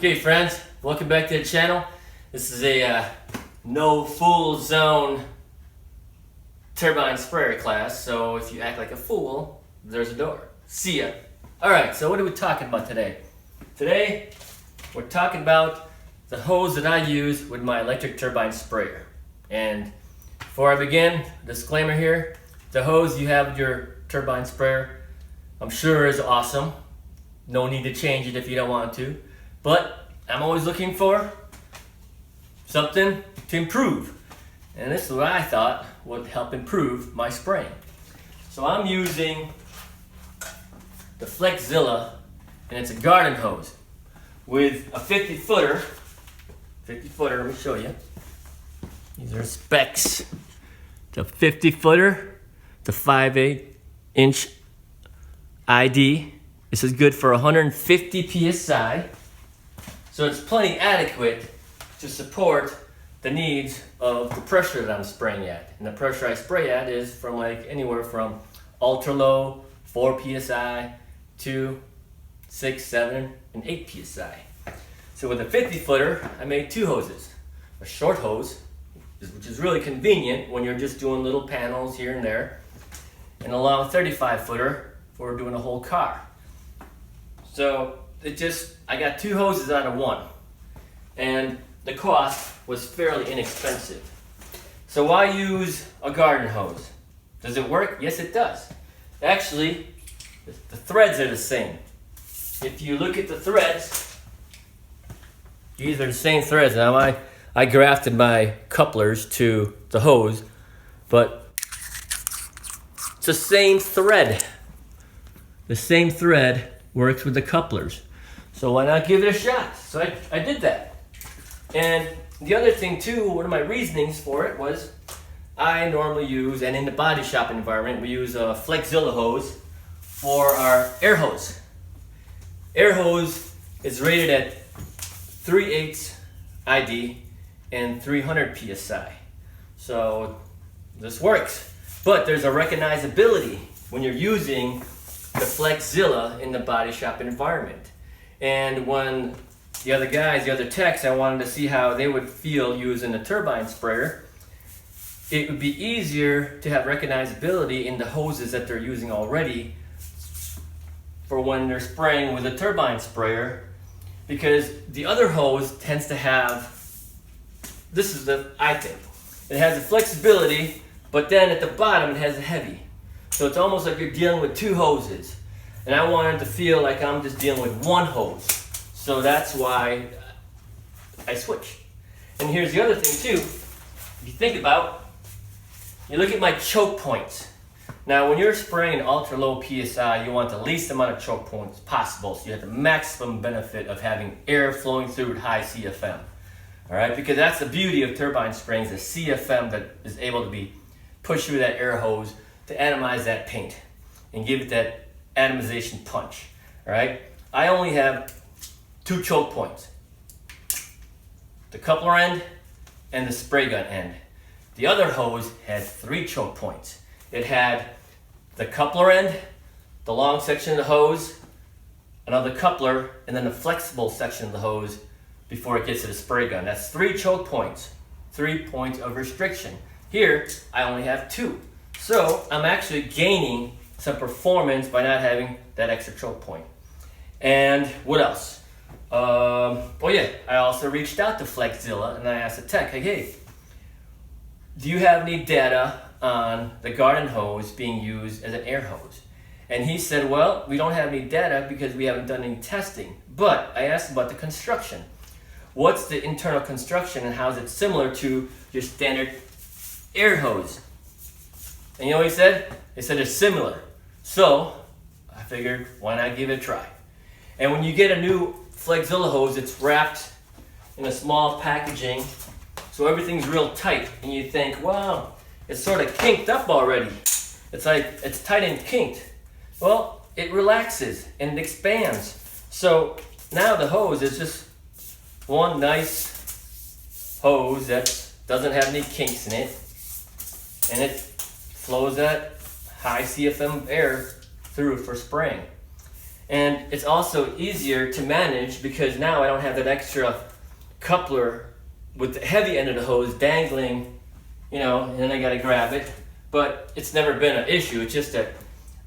Okay friends, welcome back to the channel. This is a no full zone turbine sprayer class, so if you act like a fool, there's a door. See ya. Alright, so what are we talking about today? Today, we're talking about the hose that I use with my electric turbine sprayer. And before I begin, disclaimer here, the hose you have with your turbine sprayer, I'm sure is awesome. No need to change it if you don't want to. But I'm always looking for something to improve. And this is what I thought would help improve my spraying. So I'm using the Flexzilla, and it's a garden hose with a 50 footer, let me show you. These are specs. It's a 50 footer, the 5/8 inch ID. This is good for 150 PSI. So it's plenty adequate to support the needs of the pressure that I'm spraying at. And the pressure I spray at is from like anywhere from ultra low, 4 PSI to 6, 7, and 8 PSI. So with a 50 footer, I made two hoses. A short hose, which is really convenient when you're just doing little panels here and there, and a long 35 footer for doing a whole car. So I got two hoses out of one, and the cost was fairly inexpensive. So why use a garden hose? Does it work? Yes, it does. Actually, the threads are the same. If you look at the threads, these are the same threads. Now I grafted my couplers to the hose, but it's the same thread. The same thread works with the couplers. So why not give it a shot? So I did that. And the other thing too, one of my reasonings for it was I normally use, and in the body shop environment, we use a Flexzilla hose for our air hose. Air hose is rated at 3/8 ID and 300 PSI. So this works. But there's a recognizability when you're using the Flexzilla in the body shop environment. And when the other guys, the other techs, I wanted to see how they would feel using the turbine sprayer. It would be easier to have recognizability in the hoses that they're using already for when they're spraying with a turbine sprayer, because the other hose tends to have, this is I think, it has the flexibility, but then at the bottom it has a heavy. So it's almost like you're dealing with two hoses. And I wanted to feel like I'm just dealing with one hose. So that's why I switched. And here's the other thing too. If you think about, you look at my choke points. Now when you're spraying ultra low PSI, you want the least amount of choke points possible. So you have the maximum benefit of having air flowing through with high CFM. All right, because that's the beauty of turbine spraying, is the CFM that is able to be pushed through that air hose to atomize that paint and give it that atomization punch. All right, I only have two choke points, the coupler end and the spray gun end. The other hose had three choke points. It had the coupler end, the long section of the hose, another coupler, and then the flexible section of the hose before it gets to the spray gun. That's three choke points, 3 points of restriction. Here, I only have two. So I'm actually gaining some performance by not having that extra choke point. And what else? Oh yeah, I also reached out to Flexzilla and I asked the tech, hey, do you have any data on the garden hose being used as an air hose? And he said, well, we don't have any data because we haven't done any testing. But I asked about the construction. What's the internal construction and how is it similar to your standard air hose? And you know what he said? He said it's similar. So I figured, why not give it a try? And when you get a new Flexzilla hose, it's wrapped in a small packaging, so everything's real tight. And you think, wow, it's sort of kinked up already. It's like, it's tight and kinked. Well, it relaxes and it expands. So now the hose is just one nice hose that doesn't have any kinks in it. And it flows that high CFM air through for spraying. And it's also easier to manage because now I don't have that extra coupler with the heavy end of the hose dangling, you know, and then I gotta grab it. But it's never been an issue. It's just that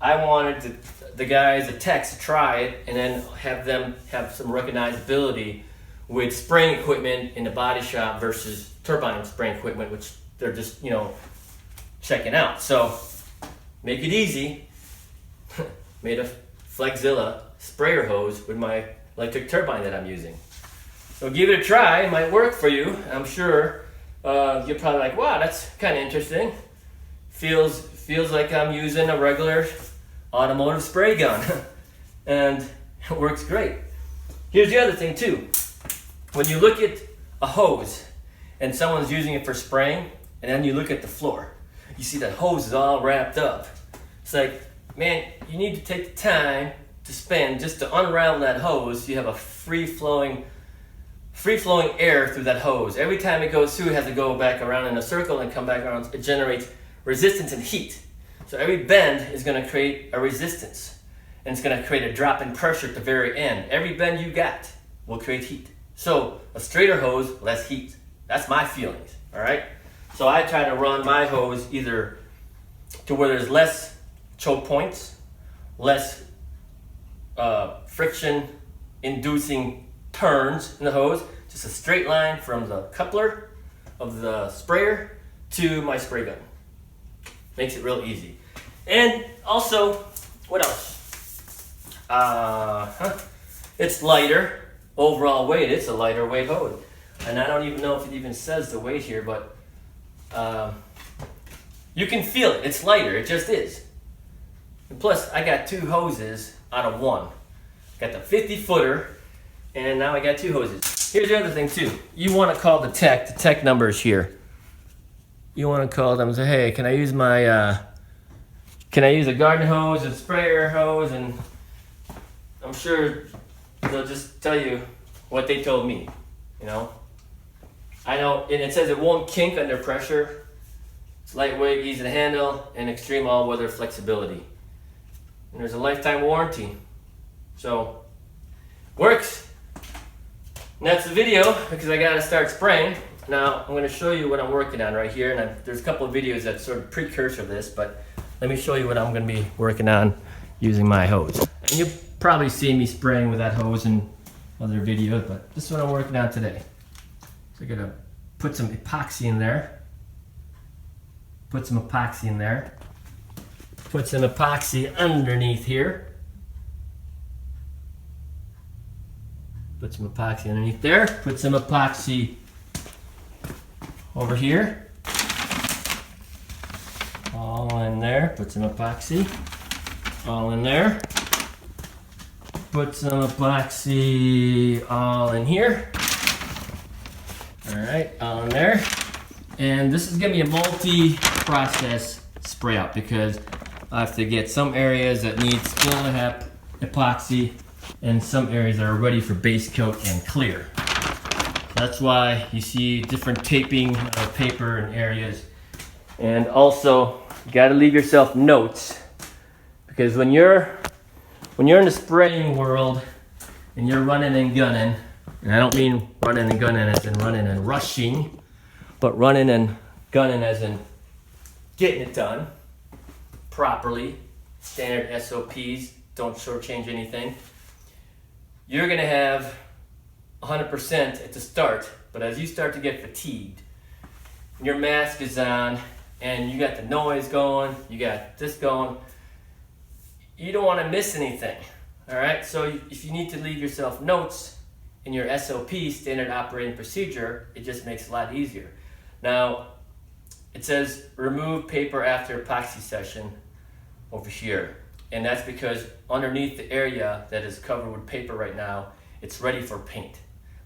I wanted the guys, the techs, to try it and then have them have some recognizability with spraying equipment in the body shop versus turbine spraying equipment, which they're just, you know, checking out. So make it easy. Made a Flexzilla sprayer hose with my electric turbine that I'm using. So give it a try. It might work for you. I'm sure you're probably like, wow, that's kind of interesting. Feels like I'm using a regular automotive spray gun. And it works great. Here's the other thing too. When you look at a hose and someone's using it for spraying, and then you look at the floor, you see that hose is all wrapped up. It's like, man, you need to take the time to spend just to unravel that hose so you have a free-flowing air through that hose. Every time it goes through, it has to go back around in a circle and come back around. It generates resistance and heat. So every bend is going to create a resistance, and it's going to create a drop in pressure at the very end. Every bend you got will create heat. So a straighter hose, less heat. That's my feelings, all right? So I try to run my hose either to where there's less choke points, less friction inducing turns in the hose, just a straight line from the coupler of the sprayer to my spray gun. Makes it real easy. And also, what else? It's lighter. Overall weight, it's a lighter weight hose. And I don't even know if it even says the weight here, but you can feel it. It's lighter. It just is. And plus, I got 2 hoses out of 1. Got the 50-footer, and now I got 2 hoses. Here's the other thing too. You want to call the tech number is here. You want to call them and say, hey, can I use my, can I use a garden hose, a sprayer hose? And I'm sure they'll just tell you what they told me, you know. I know, and it says it won't kink under pressure. It's lightweight, easy to handle, and extreme all-weather flexibility. And there's a lifetime warranty. So, works. And that's the video, because I gotta start spraying. Now, I'm gonna show you what I'm working on right here, and there's a couple of videos that sort of precursor of this, but let me show you what I'm gonna be working on using my hose. And you'll probably see me spraying with that hose in other videos, but this is what I'm working on today. So I'm gonna put some epoxy in there. Put some epoxy in there. Put some epoxy underneath here. Put some epoxy underneath there. Put some epoxy over here. All in there. Put some epoxy. All in there. Put some epoxy all in here. Alright, all in there. And this is going to be a multi-process spray out because I have to get some areas that need still to have epoxy and some areas that are ready for base coat and clear. That's why you see different taping of paper in areas. And also, you got to leave yourself notes because when you're in the spraying world and you're running and gunning, and I don't mean running and gunning as in running and rushing, but running and gunning as in getting it done properly, standard SOPs, don't shortchange anything. You're gonna have 100% at the start, but as you start to get fatigued, your mask is on, and you got the noise going, you got this going, you don't want to miss anything, all right? So if you need to leave yourself notes in your SOP, standard operating procedure, it just makes it a lot easier. Now, it says remove paper after epoxy session over here. And that's because underneath the area that is covered with paper right now, it's ready for paint.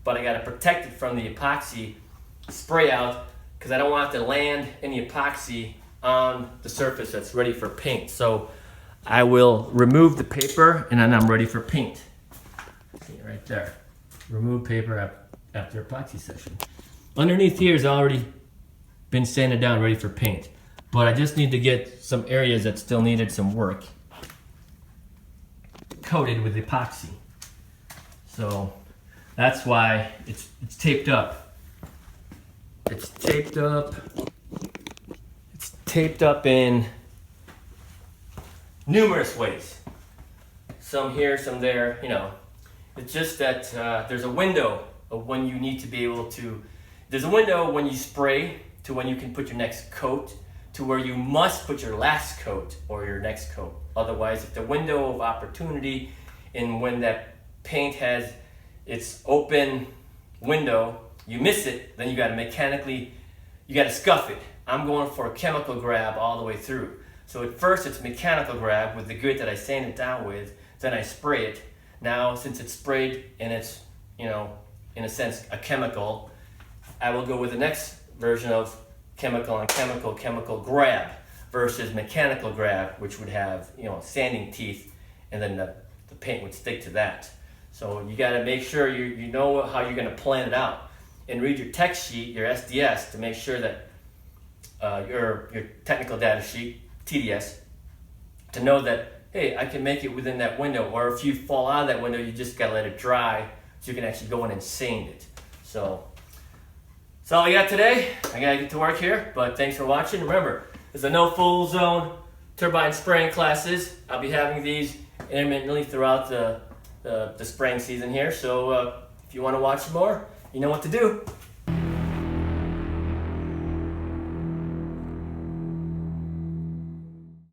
But I gotta protect it from the epoxy spray out because I don't want to land any epoxy on the surface that's ready for paint. So I will remove the paper and then I'm ready for paint. See it right there. Remove paper after epoxy session. Underneath here has already been sanded down, ready for paint. But I just need to get some areas that still needed some work coated with epoxy. So that's why it's taped up. It's taped up. It's taped up in numerous ways. Some here, some there, you know. It's just that there's a window of when you need to be able to, there's a window when you spray to when you can put your next coat to where you must put your last coat or your next coat. Otherwise, if the window of opportunity and when that paint has its open window, you miss it, then you got to mechanically, you got to scuff it. I'm going for a chemical grab all the way through. So at first it's mechanical grab with the grit that I sand it down with, then I spray it. Now since it's sprayed and it's, you know, in a sense a chemical, I will go with the next version of chemical and chemical grab versus mechanical grab, which would have, you know, sanding teeth, and then the paint would stick to that. So you got to make sure you know how you're going to plan it out and read your tech sheet, your SDS, to make sure that your technical data sheet, TDS, to know that, hey, I can make it within that window, or if you fall out of that window, you just got to let it dry so you can actually go in and sand it. So that's all I got today. I got to get to work here, but thanks for watching. Remember, there's a no full zone turbine spraying classes. I'll be having these intermittently throughout the spraying season here. So if you want to watch more, you know what to do.